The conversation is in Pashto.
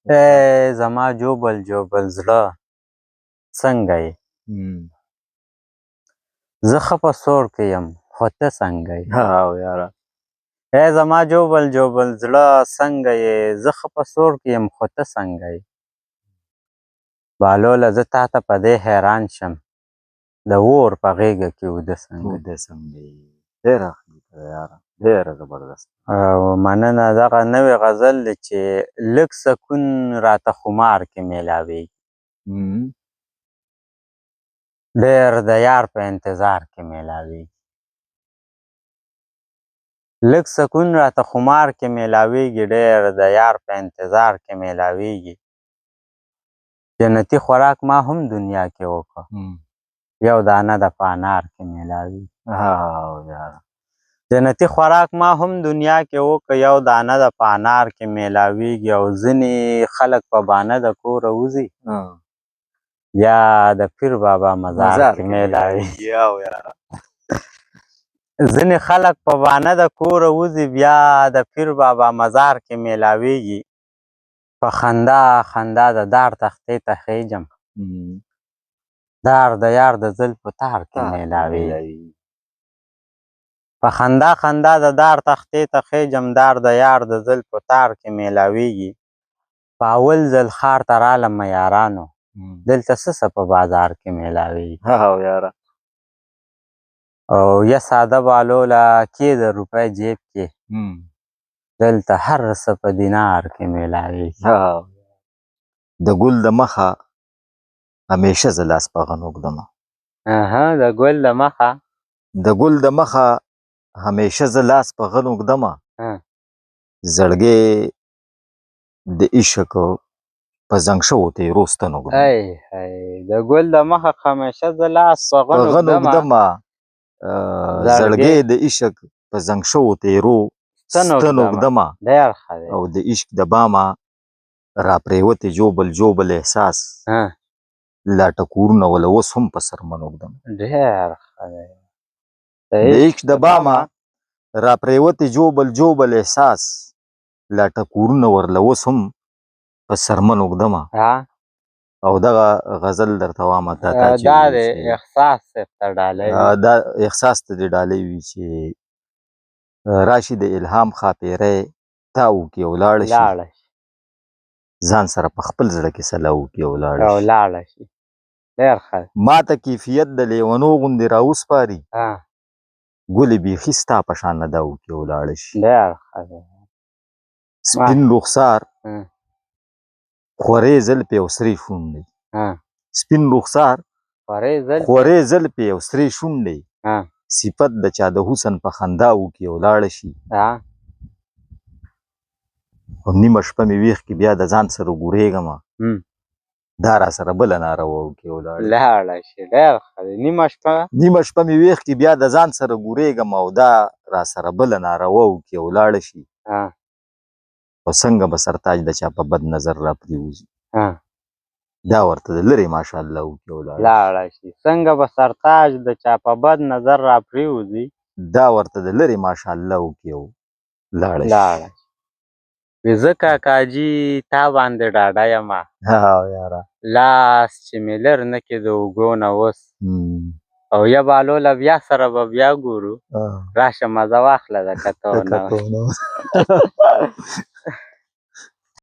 ای زما جوبل جوبل زړه څنګه یې؟ زه ښه په سور کې یم خو ته څنګه یې؟ هاو یاره ای زما جوبل جوبل زړه څنګه یې؟ زه ښه په سور کې یم خو ته څنګه یې؟ بهلوله زه تا ته په دې حیران شم د اور په غېږه کې اوده څنګه اوده څنګه یې؟ ډېره ښه ده یاره، ډېره زبردست. او مننه. دغه نوې غزل دی چې لږ سکون راته خمار کې میلاویږي، ډېر د یار په انتظار کې میلاویږي. لږ سکون راته خمار کې میلاویږي، ډېر د یار په انتظار کې میلاویږي. جنتي خوراک ما هم دنیا کې وکړه، یو دانه د په انار کې میلاویږي. هاو یاره جنتي خوراک ما هم دنیا کې وکړه، یو دانه د په انار کې میلاویږي. او ځینې خلک په بانه د کوره وځي، یا د پیر بابا مزار کې میلاویږي. ځینې خلک په بانه د کوره وځي، بیا د پیر بابا مزار کې میلاویږي. په خندا خندا د دار تختې ته خیجم، دار د یار د زلفو تار کې میلاویږي. په خندا خندا د دار تختې ته خیجم، دار د یار د زلفو تار کې میلاویږي. په اول ځل ښار ته رالم یارانو، دلته څه په بازار کې میلاویږي. هاو یاره او یا ساده بهلوله کښېږده روپۍ جیب کې، دلته هر څه په دینار کې میلاویږي. د ګل د مخه همیشه زه لاس په غن اوږدمه. د ګل د مخه د ګل د مخه همیشه زه لاس په غن اوږدمه. زړګی د عشق په زنګ شوو تیرو ستن اوږدمه. د ګل د مخه همیشه زه لاس په غن اوږدمه. زړګی د عشق په زنګ شوو تیرو ستن اوږدمه. او د عشق د بامه را پرېوتې جوبل جوبل احساس، لا ټکورونه وله اوس هم په سرمن اوږدمه. د عشق د بامه را پرېوتې جوبل جوبل احساس، لا ټکورونه ورله اوس هم په سرمن اوږدمه. او دغه غزل درته وامه تا چې دا د احساس ته ډالۍ وي، دا احساس ته دې ډالۍ وي چې راشي د الهام ښاپېری تا وکړي او لاړه شي، ځان سره په خپل زړه کې سلا وکړي او لاړه شي. ډېر ښه. ما ته کیفیت د لیونو غوندې راوسپاري، ګلې بیخي ستا په شان ادا وکړي او لاړه شي. ډېر ښه. سپین رخسار خورې زلفې او سرې شونډې، سپین رخسار خورې زلفې او سرې شونډې، صفت د چا د حسن په خندا وکړي او لاړه شي. او نیمه شپه مې ویښ کې بیا د ځان سره ګورېږمه، دا را سره بله ناروا وکړي او لاړه شي. ډېر ښه دی. نیمه شپه مې ویښ کې بیا د ځان سره ګورېږمه، او دا را سره بله ناروا وکړي او لاړه شي. او څنګه به سرتاج د چا په بد نظر را پرېوځي، دا ورته د لرې ماشاءالله وکړي او لاړه شي. څنګه به سرتاج د چا په بد نظر را پرېوځي، دا ورته د لرې ماشاءالله وکړي او لاړه شي. زه کاکاجي تا باندې ډاډه یمه، لاس چې مې لر نه کې د اوږو نه اوس. او یا بهلوله بیا سره به بیا ګورو، راشه مزه واخله د کتو نه.